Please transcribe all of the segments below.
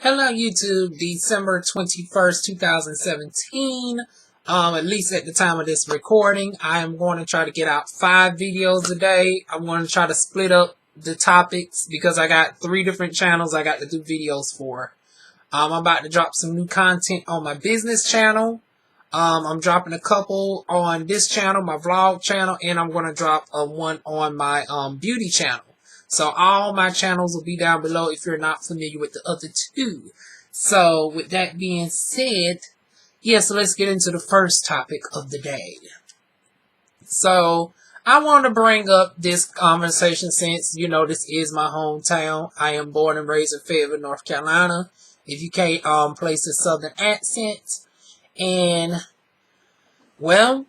Hello YouTube, December 21st, 2017. At least at the time of this recording, I am going to try to get out 5 videos a day. I'm going to try to split up the topics because I got 3 different channels I got to do videos for. I'm about to drop some new content on my business channel. I'm dropping a couple on this channel, my vlog channel, and I'm going to drop one on my beauty channel. So all my channels will be down below if you're not familiar with the other 2. So with that being said, so let's get into the first topic of the day. So I want to bring up this conversation since, this is my hometown. I am born and raised in Fayetteville, North Carolina. If you can't place a southern accent. And, well,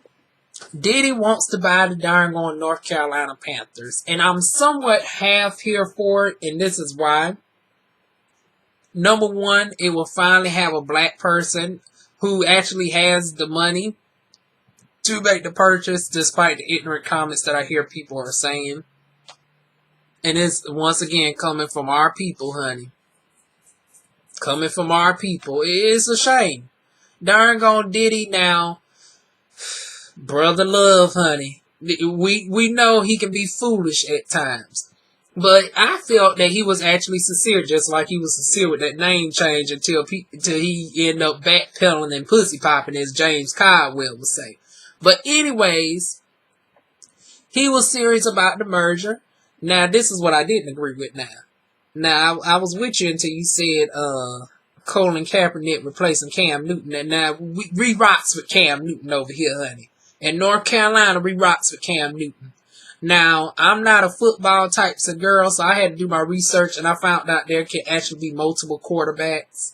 Diddy wants to buy the darn on North Carolina Panthers. And I'm somewhat half here for it, and this is why. Number one, it will finally have a black person who actually has the money to make the purchase, despite the ignorant comments that I hear people are saying. And it's, once again, coming from our people, honey. Coming from our people. It's a shame. Darn on Diddy now. Brother love, honey. We know he can be foolish at times. But I felt that he was actually sincere, just like he was sincere with that name change until he ended up backpedaling and pussy popping, as James Caldwell would say. But anyways, he was serious about the merger. Now, this is what I didn't agree with now. Now, I was with you until you said Colin Kaepernick replacing Cam Newton. And now we rocks with Cam Newton over here, honey. In North Carolina, we rocks with Cam Newton. Now, I'm not a football types of girl, so I had to do my research, and I found out there can actually be multiple quarterbacks.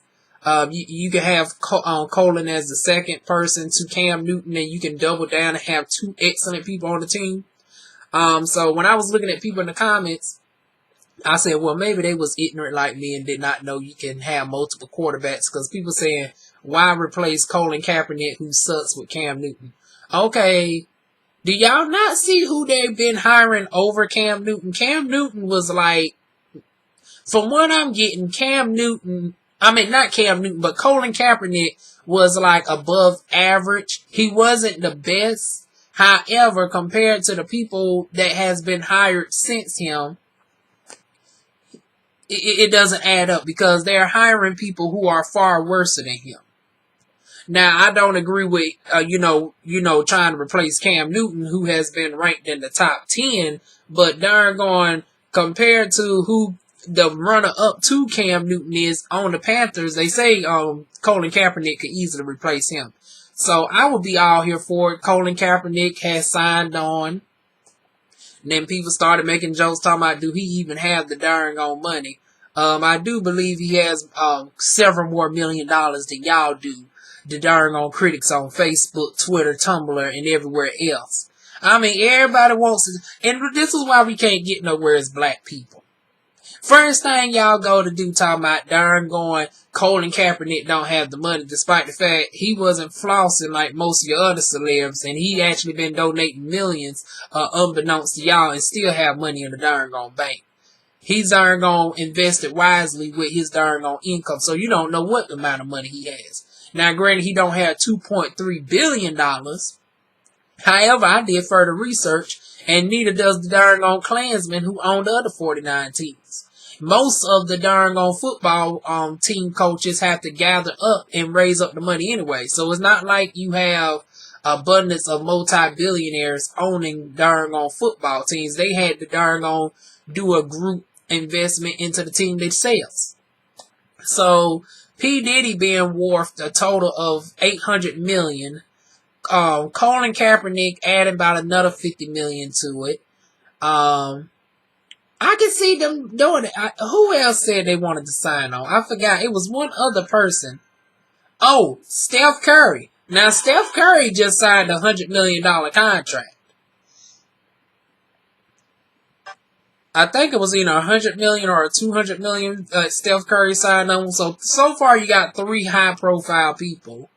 You can have Colin as the second person to Cam Newton, and you can double down and have 2 excellent people on the team. So when I was looking at people in the comments, I said, well, maybe they was ignorant like me and did not know you can have multiple quarterbacks, because people saying, why replace Colin Kaepernick, who sucks, with Cam Newton? Okay, do y'all not see who they've been hiring over Cam Newton? Cam Newton was like, from what I'm getting, not Cam Newton, but Colin Kaepernick was like above average. He wasn't the best. However, compared to the people that has been hired since him, it doesn't add up, because they're hiring people who are far worse than him. Now, I don't agree with, trying to replace Cam Newton, who has been ranked in the top 10, but darn gone, compared to who the runner-up to Cam Newton is on the Panthers, they say Colin Kaepernick could easily replace him. So, I would be all here for it. Colin Kaepernick has signed on. And then people started making jokes talking about, do he even have the darn on money? I do believe he has several more $1 million than y'all do. The darn on critics on Facebook, Twitter, Tumblr, and everywhere else. I mean, everybody wants to, and this is why we can't get nowhere as black people. First thing y'all go to do talking about darn going, Colin Kaepernick don't have the money, despite the fact he wasn't flossing like most of your other celebs, and he actually been donating millions, unbeknownst to y'all, and still have money in the darn on bank. He's darn on invested wisely with his darn on income, so you don't know what amount of money he has. Now, granted, he don't have $2.3 billion. However, I did further research, and neither does the darn on Klansmen who own the other 49 teams. Most of the darn on football team coaches have to gather up and raise up the money anyway. So it's not like you have abundance of multi-billionaires owning darn on football teams. They had to darn on do a group investment into the team themselves. So P. Diddy being worth a total of $800 million. Colin Kaepernick adding about another $50 million to it. I can see them doing it. Who else said they wanted to sign on? I forgot. It was one other person. Oh, Steph Curry. Now, Steph Curry just signed a $100 million contract. I think it was either $100 million or $200 million Steph Curry signed on. So far you got 3 high-profile people.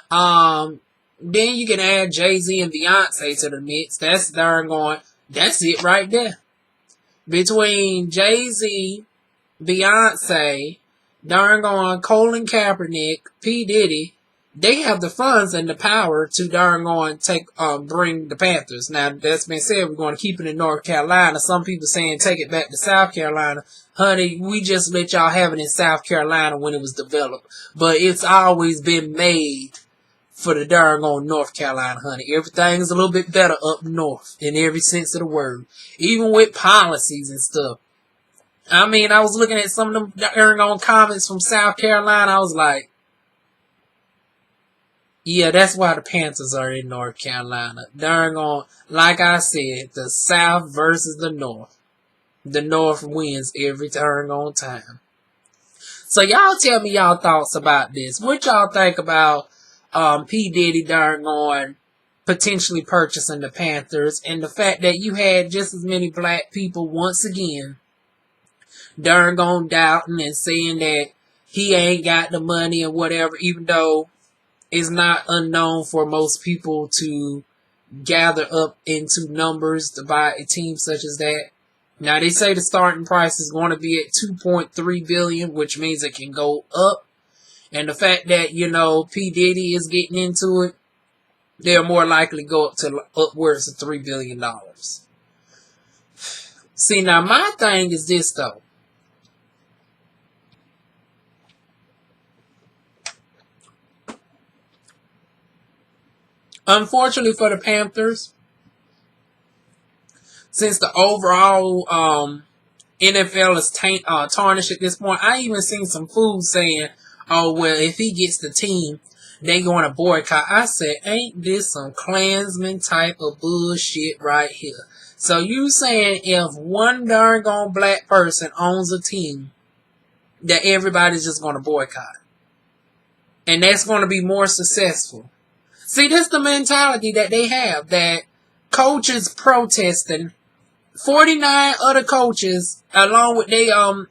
Then you can add Jay-Z and Beyonce to the mix. That's darn going. That's it right there. Between Jay-Z, Beyonce, darn on Colin Kaepernick, P. Diddy, they have the funds and the power to darn on bring the Panthers. Now, that's been said, we're going to keep it in North Carolina. Some people saying take it back to South Carolina. Honey, we just let y'all have it in South Carolina when it was developed. But it's always been made for the darn on North Carolina, honey. Everything's a little bit better up north in every sense of the word. Even with policies and stuff. I mean, I was looking at some of them darn on comments from South Carolina. I was like, yeah, that's why the Panthers are in North Carolina. Darn on, like I said, the South versus the North. The North wins every darn on time. So y'all tell me y'all thoughts about this. What y'all think about P. Diddy darn on potentially purchasing the Panthers, and the fact that you had just as many black people once again darn on doubting and saying that he ain't got the money or whatever, even though it's not unknown for most people to gather up into numbers to buy a team such as that. Now, they say the starting price is going to be at $2.3 billion, which means it can go up. And the fact that, you know, P. Diddy is getting into it, they'll more likely go up to upwards of $3 billion. See, now, my thing is this, though. Unfortunately for the Panthers, since the overall NFL is tarnished at this point, I even seen some fools saying, oh, well, if he gets the team, they going to boycott. I said, ain't this some Klansman type of bullshit right here? So you saying if one darn gone black person owns a team, that everybody's just going to boycott? And that's going to be more successful. See, this is the mentality that they have, that coaches protesting, 49 other coaches, along with their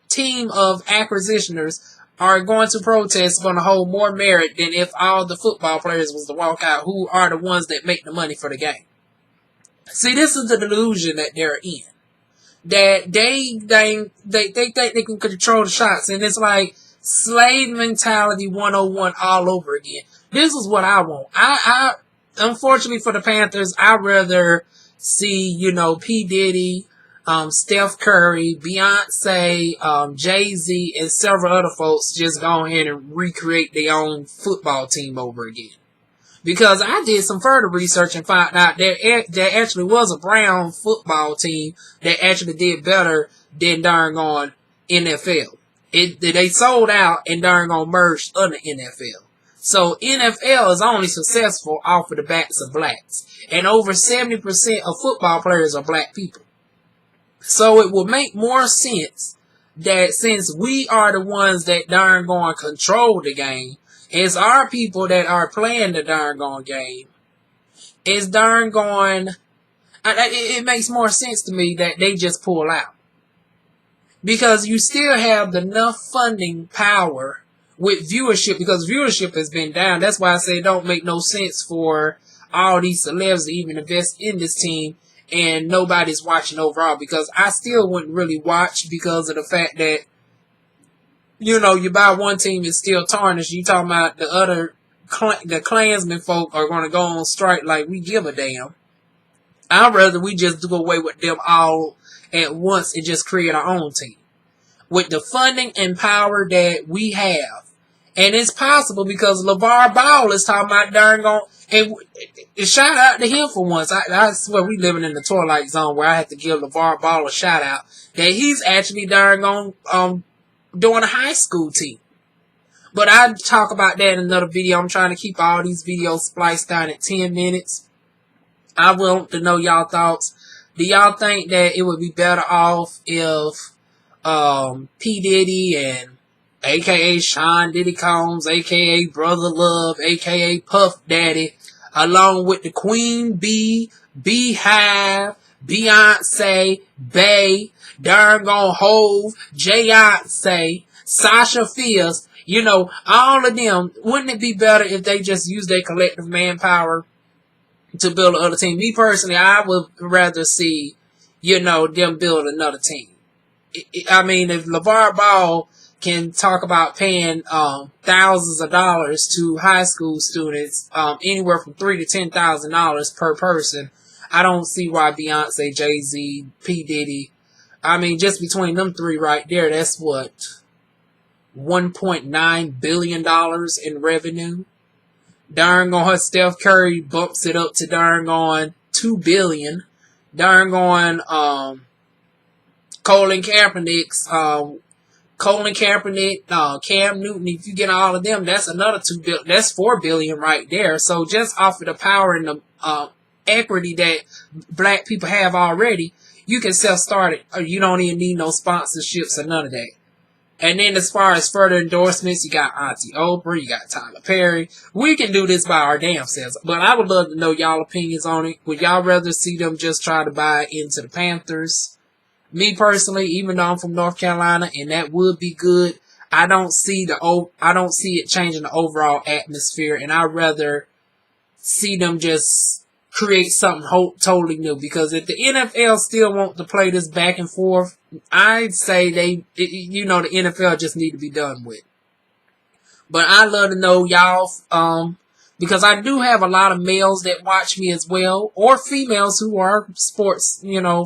team of acquisitioners, are going to protest, going to hold more merit than if all the football players was to walk out, who are the ones that make the money for the game. See, this is the delusion that they're in. That they think they can control the shots, and it's like slave mentality 101 all over again. This is what I want. I unfortunately for the Panthers, I'd rather see, you know, P. Diddy, Steph Curry, Beyonce, Jay-Z, and several other folks just go ahead and recreate their own football team over again. Because I did some further research and found out there actually was a brown football team that actually did better than darn on NFL. They sold out and darn on merged under NFL. So NFL is only successful off of the backs of blacks. And over 70% of football players are black people. So it will make more sense that since we are the ones that darn going control the game, it's our people that are playing the darn gone game, it's darn going, it makes more sense to me that they just pull out. Because you still have enough funding power with viewership, because viewership has been down. That's why I say it don't make no sense for all these celebs to even invest in this team and nobody's watching overall, because I still wouldn't really watch because of the fact that, you know, you buy one team, it's still tarnished. You talking about the other, the Klansmen folk are going to go on strike like we give a damn. I'd rather we just do away with them all at once and just create our own team. With the funding and power that we have. And it's possible because LeVar Ball is talking about darn gone. And shout out to him for once. I swear we living in the Twilight Zone where I have to give LeVar Ball a shout out. That he's actually darn gone doing a high school team. But I'll talk about that in another video. I'm trying to keep all these videos spliced down at 10 minutes. I want to know y'all thoughts. Do y'all think that it would be better off if P. Diddy and a.k.a. Sean Diddy Combs, a.k.a. Brother Love, a.k.a. Puff Daddy, along with the Queen Bee, Beehive, Beyonce, Bay, darn gone Hove, Jayonce, Sasha Fierce, you know, all of them, wouldn't it be better if they just use their collective manpower to build another team? Me personally, I would rather see, you know, them build another team. I mean, if LeVar Ball can talk about paying thousands of dollars to high school students, anywhere from $3,000 to $10,000 per person. I don't see why Beyonce, Jay-Z, P. Diddy, I mean, just between them three right there, that's what, $1.9 billion in revenue. Darn on her Steph Curry bumps it up to darn on $2 billion. Darn on Colin Kaepernick's Cam Newton, if you get all of them, that's another $2 billion. That's $4 billion right there. So just off of the power and the equity that black people have already, you can self-start it. You don't even need no sponsorships or none of that. And then as far as further endorsements, you got Auntie Oprah, you got Tyler Perry. We can do this by our damn selves. But I would love to know y'all opinions on it. Would y'all rather see them just try to buy into the Panthers? Me personally, even though I'm from North Carolina, and that would be good, I don't see it changing the overall atmosphere, and I'd rather see them just create something totally new. Because if the NFL still want to play this back and forth, I'd say the NFL just need to be done with. But I'd love to know y'all, because I do have a lot of males that watch me as well, or females who are sports,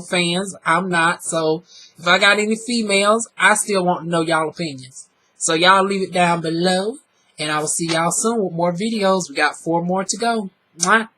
fans. I'm not. So if I got any females, I still want to know y'all opinions. So y'all leave it down below, and I will see y'all soon with more videos. We got 4 more to go. Mwah.